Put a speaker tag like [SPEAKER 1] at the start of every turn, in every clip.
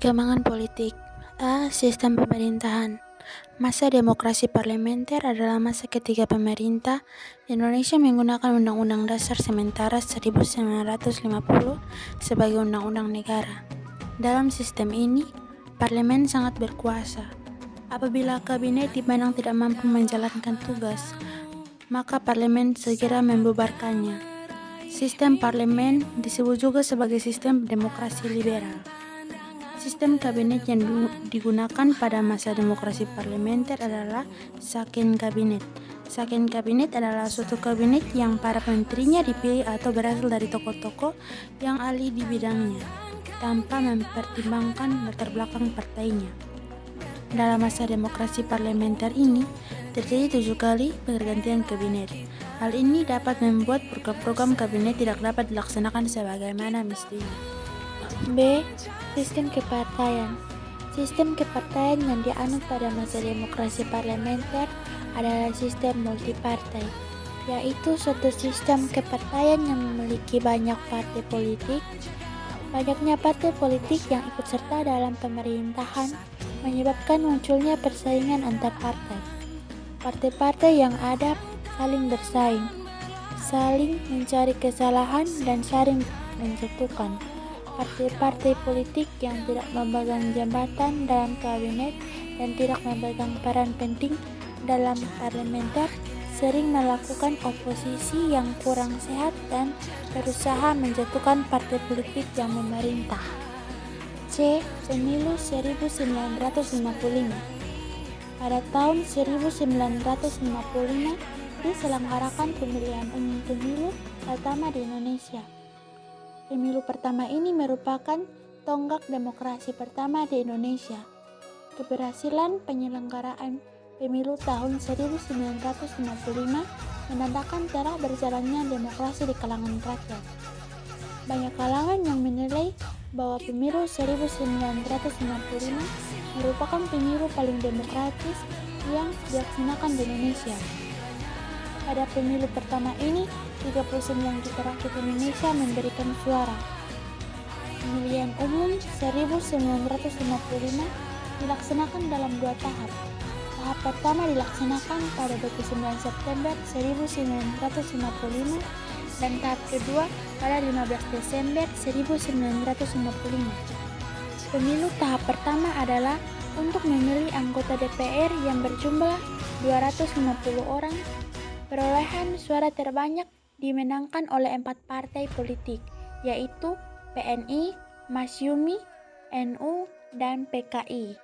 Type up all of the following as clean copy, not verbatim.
[SPEAKER 1] Perkembangan politik. Sistem pemerintahan. Masa demokrasi parlementer adalah masa ketika pemerintah Indonesia menggunakan Undang-Undang Dasar Sementara 1950 sebagai undang-undang negara. Dalam sistem ini, parlemen sangat berkuasa. Apabila kabinet dipandang tidak mampu menjalankan tugas, maka parlemen segera membubarkannya. Sistem parlemen disebut juga sebagai sistem demokrasi liberal. Sistem kabinet yang digunakan pada masa demokrasi parlementer adalah Shaken Kabinet. Shaken Kabinet adalah suatu kabinet yang para menterinya dipilih atau berasal dari tokoh-tokoh yang ahli di bidangnya, tanpa mempertimbangkan latar belakang partainya. Dalam masa demokrasi parlementer ini, terjadi 7 kali pergantian kabinet. Hal ini dapat membuat program-program kabinet tidak dapat dilaksanakan sebagaimana mestinya. B. Sistem kepartaian. Sistem kepartaian yang dianut pada masa demokrasi parlementer adalah sistem multipartai, yaitu suatu sistem kepartaian yang memiliki banyak partai politik. Banyaknya partai politik yang ikut serta dalam pemerintahan menyebabkan munculnya persaingan antar partai. Partai-partai yang ada saling bersaing, saling mencari kesalahan dan saling menjatuhkan. Partai-partai politik yang tidak memegang jabatan dalam kabinet dan tidak memegang peran penting dalam parlementer sering melakukan oposisi yang kurang sehat dan berusaha menjatuhkan partai politik yang memerintah. C. Pemilu 1955. Pada tahun 1955 diselenggarakan pemilihan umum pemilu pertama di Indonesia. Pemilu pertama ini merupakan tonggak demokrasi pertama di Indonesia. Keberhasilan penyelenggaraan pemilu tahun 1955 menandakan telah berjalannya demokrasi di kalangan rakyat. Banyak kalangan yang menilai bahwa pemilu 1955 merupakan pemilu paling demokratis yang dilaksanakan di Indonesia. Pada pemilu pertama ini, 39 juta rakyat Indonesia memberikan suara. Pemilihan umum 1955 dilaksanakan dalam 2 tahap. Tahap pertama dilaksanakan pada 29 September 1955 dan tahap kedua pada 15 Desember 1955. Pemilu tahap pertama adalah untuk memilih anggota DPR yang berjumlah 250 orang. Perolehan suara terbanyak dimenangkan oleh 4 partai politik, yaitu PNI, Masyumi, NU, dan PKI.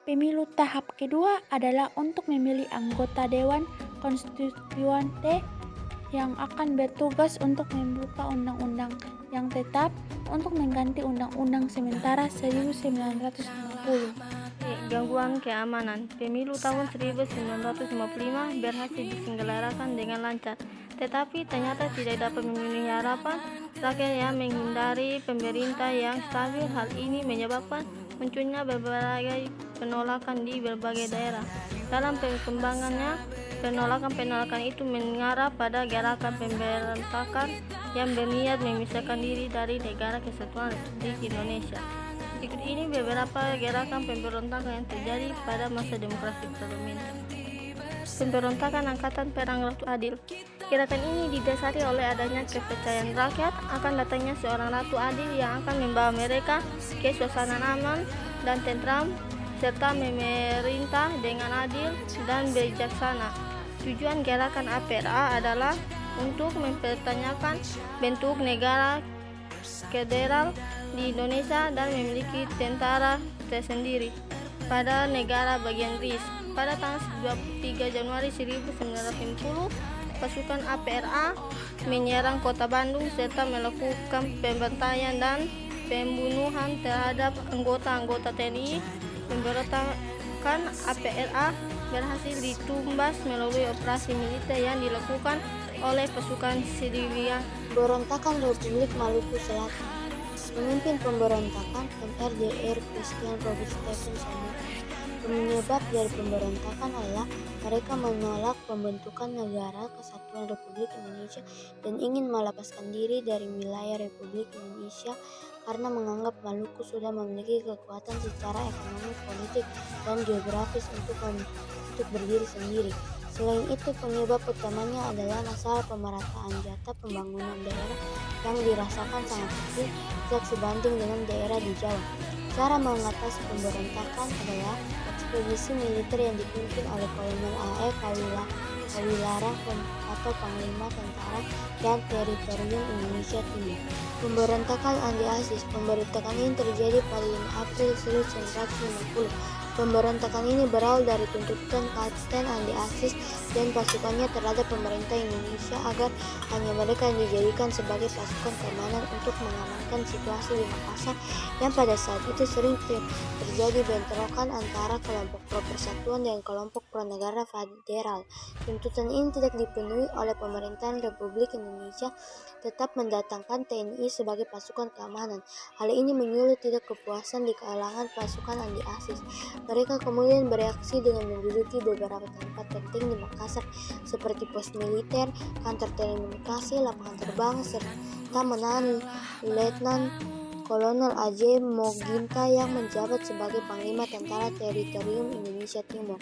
[SPEAKER 1] Pemilu tahap kedua adalah untuk memilih anggota Dewan Konstituante yang akan bertugas untuk membuka undang-undang yang tetap untuk mengganti Undang-Undang Sementara 1950.
[SPEAKER 2] Gangguan keamanan. Pemilu tahun 1955 berhasil diselenggarakan dengan lancar, tetapi ternyata tidak dapat memenuhi harapan rakyat yang menghindari pemerintah yang stabil. Hal ini menyebabkan munculnya berbagai penolakan di berbagai daerah. Dalam perkembangannya, penolakan itu mengarah pada gerakan pemberontakan yang berniat memisahkan diri dari Negara Kesatuan Republik Indonesia. Berikut ini beberapa gerakan pemberontakan yang terjadi pada masa demokrasi parlementer. Pemberontakan Angkatan Perang Ratu Adil. Gerakan ini didasari oleh adanya kepercayaan rakyat akan datangnya seorang Ratu Adil yang akan membawa mereka ke suasana aman dan tentram serta memerintah dengan adil dan bijaksana. Tujuan gerakan APRA adalah untuk mempertanyakan bentuk negara federal di Indonesia dan memiliki tentara tersendiri pada negara bagian RIS. Pada tanggal 23 Januari 1950, pasukan APRA menyerang kota Bandung serta melakukan pembantaian dan pembunuhan terhadap anggota-anggota TNI. Pemberontakan APRA berhasil ditumbas melalui operasi militer yang dilakukan oleh pasukan sivil.
[SPEAKER 3] Pemberontakan Republik Maluku Selatan. Pemimpin pemberontakan MRDR Christian Robert Stephen Samuel Penyebab dari pemberontakan adalah mereka menolak pembentukan Negara Kesatuan Republik Indonesia dan ingin melepaskan diri dari wilayah Republik Indonesia karena menganggap Maluku sudah memiliki kekuatan secara ekonomi, politik, dan geografis untuk berdiri sendiri. Selain itu, penyebab utamanya adalah masalah pemerataan jatah pembangunan daerah yang dirasakan sangat kecil jika sebanding dengan daerah di Jawa. Cara mengatasi pemberontakan adalah ekspedisi militer yang dipimpin oleh Kolonel A.E. Kawilarang atau Panglima Tentara dan Teritorium Indonesia Timur. Pemberontakan anti-ASIS. Pemberontakan ini terjadi pada 5 April 1950. Pemberontakan ini berawal dari tuntutan Kapten anti-ASIS dan pasukannya terhadap pemerintah Indonesia agar hanya mereka yang dijadikan sebagai pasukan keamanan untuk mengamankan situasi di Makassar yang pada saat itu sering terjadi bentrokan antara kelompok pro persatuan dan kelompok pro negara federal. Tuntutan ini tidak dipenuhi oleh pemerintahan Republik Indonesia tetap mendatangkan TNI sebagai pasukan keamanan. Hal ini menyulut tidak kepuasan di kalangan pasukan anti-ASIS. Mereka kemudian bereaksi dengan menduduki beberapa tempat penting di Makassar seperti pos militer, kantor telekomunikasi, lapangan terbang, serta menahan Letnan Kolonel A.J. Moginta yang menjabat sebagai Panglima Tentara Teritorium Indonesia Timur.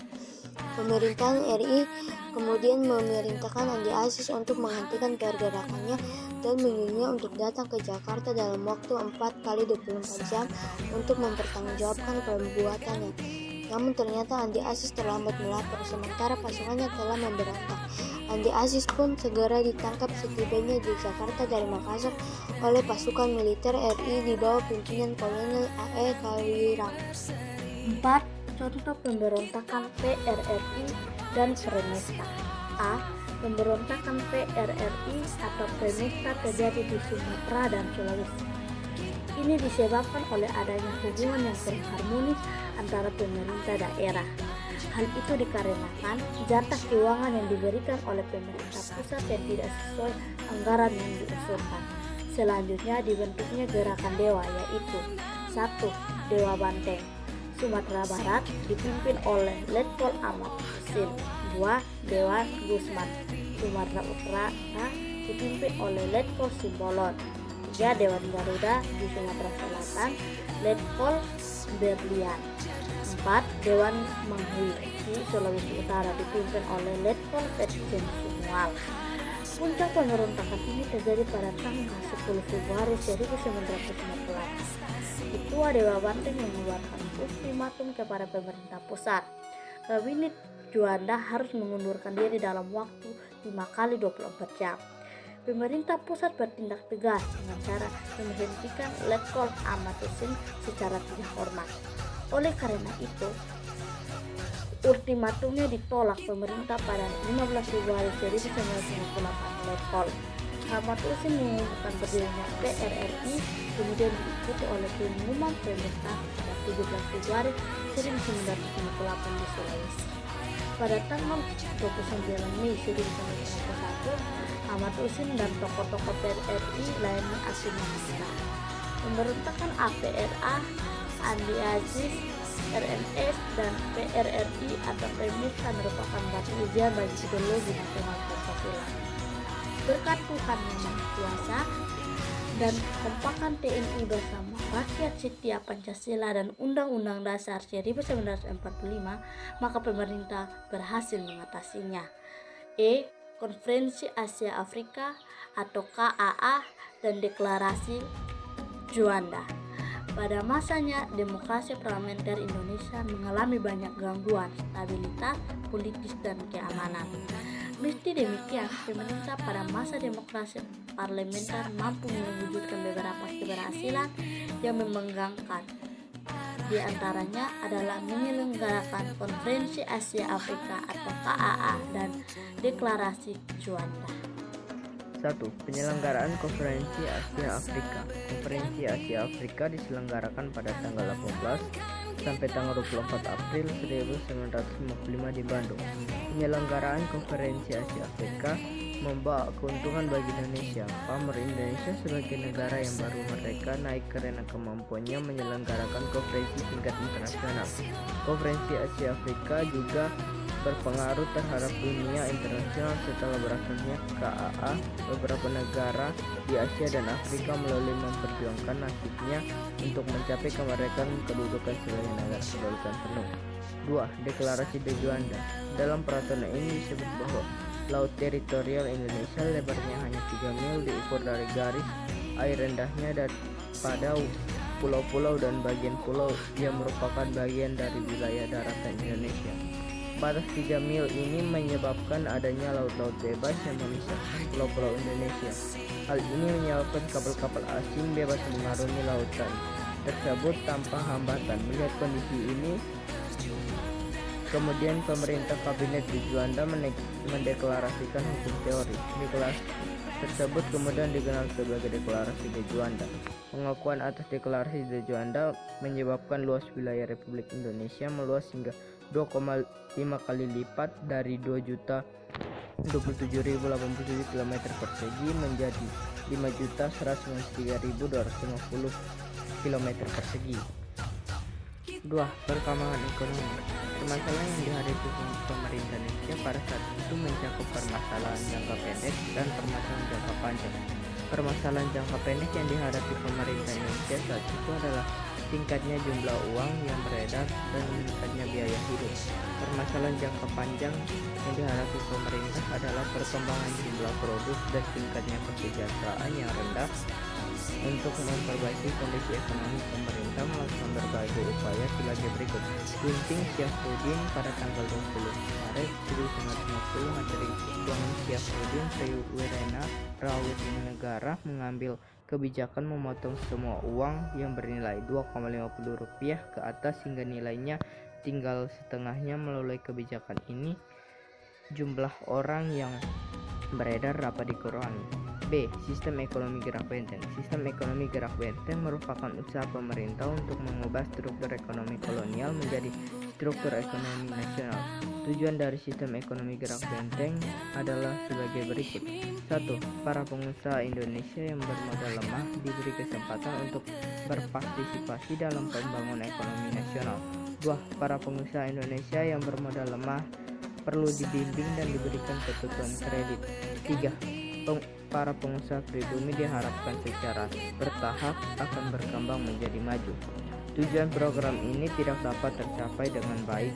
[SPEAKER 3] Pemerintahan RI kemudian memerintahkan anti-ASIS untuk menghentikan pergerakannya dan menyuruhnya untuk datang ke Jakarta dalam waktu 4x24 jam untuk mempertanggungjawabkan perbuatannya. Namun ternyata anti-ASIS terlambat melapor, sementara pasukannya telah memberontak. Anti-ASIS pun segera ditangkap setibanya di Jakarta dari Makassar oleh pasukan militer RI di bawah pimpinan Kolonel A.E. Kawilarang.
[SPEAKER 4] 4. Contoh pemberontakan PRRI dan Fremesta. A. Pemberontakan PRRI atau Fremesta terjadi di Sumatera dan Sulawesi. Ini disebabkan oleh adanya hubungan yang kurang harmonis antara pemerintah daerah. Hal itu dikarenakan jatah keuangan yang diberikan oleh pemerintah pusat yang tidak sesuai anggaran yang diusulkan. Selanjutnya dibentuknya gerakan dewa, yaitu 1. Dewa Banteng Sumatera Barat dipimpin oleh Letkol Ahmad Husin. 2. Dewan Gusman Sumatera Utara dipimpin oleh Letkol Simbolon. 3. Dewan Garuda di Sumatera Selatan Letkol Berlian. 4. Dewan Manghui di Sulawesi Utara dipimpin oleh Letkol Petjen Sumual. Puncak pemberontakan ini terjadi pada tanggal 10 Februari 1950. Ketua Dewa Banteng mengeluarkan ultimatum kepada pemerintah pusat. Kabinet Juanda harus mengundurkan diri dalam waktu 5x24 jam. Pemerintah pusat bertindak tegas dengan cara menghentikan Letkol Ahmad Husin secara tidak hormat. Oleh karena itu, ultimatumnya ditolak pemerintah pada 15 Februari 1958. Letkol Ahmad Husin mengumumkan berdirinya PRRI, kemudian diikuti oleh pengumuman pemerintah pada 17 Februari 1958 di Sulawesi. Pada tanggal 29 Mei 1961, Ahmad Husin dan tokoh-tokoh PRRI lainnya asing menyerah. Pemberontakan APRA, Andi-Aziz, RNS, dan PRRI atau Fremesta merupakan batu ujian bagi ideologi nasional Pancasila. Berkat Tuhan yang Maha Kuasa dan kompakan TNI bersama rakyat setia Pancasila dan Undang-Undang Dasar 1945, maka pemerintah berhasil mengatasinya. Konferensi Asia Afrika atau KAA dan Deklarasi Juanda. Pada masanya, demokrasi parlementer Indonesia mengalami banyak gangguan stabilitas politis dan keamanan. Meski demikian, pemerintah pada masa demokrasi parlementer mampu mewujudkan beberapa keberhasilan yang membanggakan. Di antaranya adalah menyelenggarakan Konferensi Asia Afrika atau KAA dan Deklarasi Juanda.
[SPEAKER 5] 1. Penyelenggaraan Konferensi Asia Afrika. Konferensi Asia Afrika diselenggarakan pada tanggal 18 sampai tanggal 24 April 1955 di Bandung. Penyelenggaraan Konferensi Asia Afrika membawa keuntungan bagi Indonesia. Pamor Indonesia sebagai negara yang baru merdeka naik karena kemampuannya menyelenggarakan konferensi tingkat internasional. Konferensi Asia Afrika juga berpengaruh terhadap dunia internasional setelah berakhirnya KAA. Beberapa negara di Asia dan Afrika melalui memperjuangkan nasibnya untuk mencapai kemerdekaan kedudukan sebagai negara kedaulatan penuh. 2. Deklarasi de Juanda. Dalam peraturan ini disebut bahwa laut teritorial Indonesia lebarnya hanya 3 mil diukur dari garis air rendahnya dan pada pulau-pulau dan bagian pulau yang merupakan bagian dari wilayah daratan Indonesia. Batas 3 mil ini menyebabkan adanya laut-laut bebas yang memisahkan pulau-pulau Indonesia. Hal ini menyebabkan kapal-kapal asing bebas mengarungi lautan tersebut tanpa hambatan. Melihat kondisi ini, kemudian pemerintah Kabinet de Juanda mendeklarasikan hukum teori. Deklarasi tersebut kemudian dikenal sebagai Deklarasi de Juanda. Pengakuan atas Deklarasi de Juanda menyebabkan luas wilayah Republik Indonesia meluas hingga 2,5 kali lipat dari 2.027.087 km persegi menjadi 5.193.250 km persegi. 2. Perkembangan ekonomi. Permasalahan yang dihadapi pemerintah Indonesia pada saat itu mencakup permasalahan jangka pendek dan permasalahan jangka panjang. Permasalahan jangka pendek yang dihadapi pemerintah Indonesia saat itu adalah tingkatnya jumlah uang yang beredar dan meningkatnya biaya hidup. Permasalahan jangka panjang yang dihadapi pemerintah adalah perkembangan jumlah produk dan tingkatnya kesejahteraan yang rendah. Untuk memperbaiki kondisi ekonomi, pemerintah melakukan berbagai upaya sebagai berikut. Gunting Syafruddin pada tanggal 20 Maret 1950, Menteri Keuangan Syafruddin Sriwirena Rawit Negara mengambil kebijakan memotong semua uang yang bernilai Rp2,50 ke atas hingga nilainya tinggal setengahnya. Melalui kebijakan ini, jumlah orang yang beredar dapat dikurangi. B. Sistem ekonomi gerak benteng. Sistem ekonomi gerak benteng merupakan usaha pemerintah untuk mengubah struktur ekonomi kolonial menjadi struktur ekonomi nasional. Tujuan dari sistem ekonomi gerak benteng adalah sebagai berikut. 1. Para pengusaha Indonesia yang bermodal lemah diberi kesempatan untuk berpartisipasi dalam pembangunan ekonomi nasional. 2. Para pengusaha Indonesia yang bermodal lemah perlu dibimbing dan diberikan ketentuan kredit. 3. Para pengusaha pribumi diharapkan secara bertahap akan berkembang menjadi maju. Tujuan program ini tidak dapat tercapai dengan baik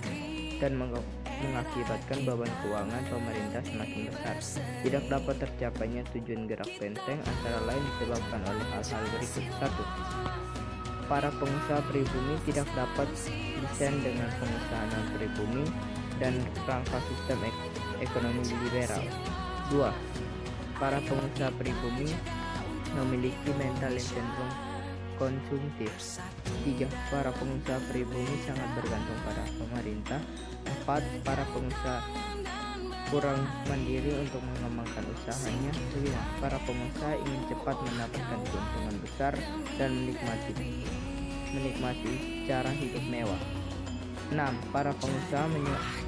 [SPEAKER 5] dan mengakibatkan beban keuangan pemerintah semakin besar. Tidak dapat tercapainya tujuan gerak benteng antara lain disebabkan oleh hal-hal berikut. 1. Para pengusaha pribumi tidak dapat desain dengan pengusaha non pribumi dan rangka sistem ekonomi liberal. 2. Para pengusaha pribumi memiliki mental yang cenderung konsumtif. 3. Para pengusaha pribumi sangat bergantung pada pemerintah. 4. Para pengusaha kurang mandiri untuk mengembangkan usahanya. 5. Para pengusaha ingin cepat mendapatkan keuntungan besar dan menikmati cara hidup mewah. 6. Para pengusaha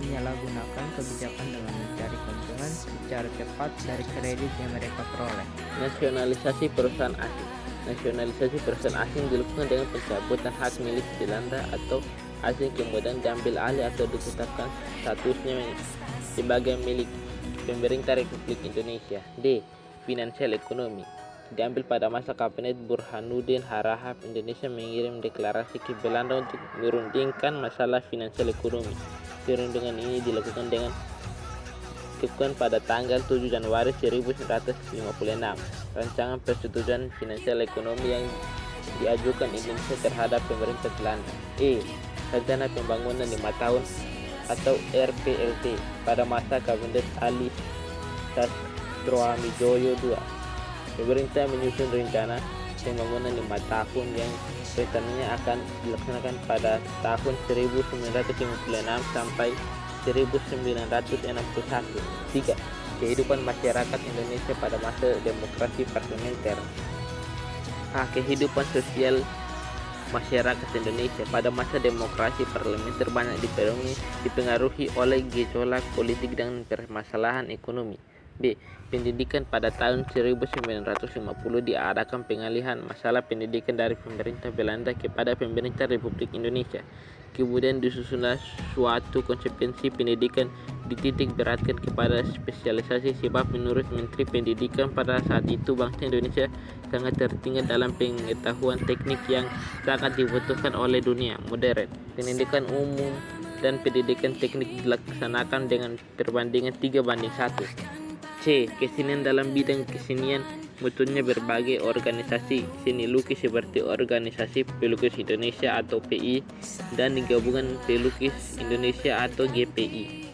[SPEAKER 5] menyalahgunakan kebijakan dengan mencari keuntungan secara cepat dari kredit yang mereka peroleh.
[SPEAKER 6] Nasionalisasi perusahaan asing. Nasionalisasi perusahaan asing dilakukan dengan pencabutan hak milik Belanda atau asing kemudian diambil alih atau ditetapkan statusnya sebagai milik pemerintah Republik Indonesia. D. Finansial ekonomi. Diambil pada masa Kabinet Burhanuddin Harahap, Indonesia mengirim deklarasi ke Belanda untuk merundingkan masalah finansial ekonomi. Perundingan ini dilakukan pada tanggal 7 Januari 1956. Rancangan persetujuan finansial ekonomi yang diajukan Indonesia terhadap pemerintah Belanda. E. Rencana Pembangunan 5 tahun atau RPLT pada masa Kabinet Ali Sastroamidjojo II. Pemerintah menyusun rencana pembangunan 5 tahun yang rencananya akan dilaksanakan pada tahun 1956 sampai 1961. 3. Kehidupan masyarakat Indonesia pada masa demokrasi parlementer. A. Kehidupan sosial masyarakat Indonesia pada masa demokrasi parlementer banyak dipengaruhi oleh gejolak politik dan permasalahan ekonomi. B. Pendidikan pada tahun 1950 diadakan pengalihan masalah pendidikan dari pemerintah Belanda kepada pemerintah Republik Indonesia. Kemudian disusunlah suatu konsepsi pendidikan dititik beratkan kepada spesialisasi sebab menurut Menteri Pendidikan pada saat itu bangsa Indonesia sangat tertinggal dalam pengetahuan teknik yang sangat dibutuhkan oleh dunia modern. Pendidikan umum dan pendidikan teknik dilaksanakan dengan perbandingan 3:1. C. Kesenian dalam bidang kesenian mutunya berbagai organisasi seni lukis seperti Organisasi Pelukis Indonesia atau PI dan Gabungan Pelukis Indonesia atau GPI.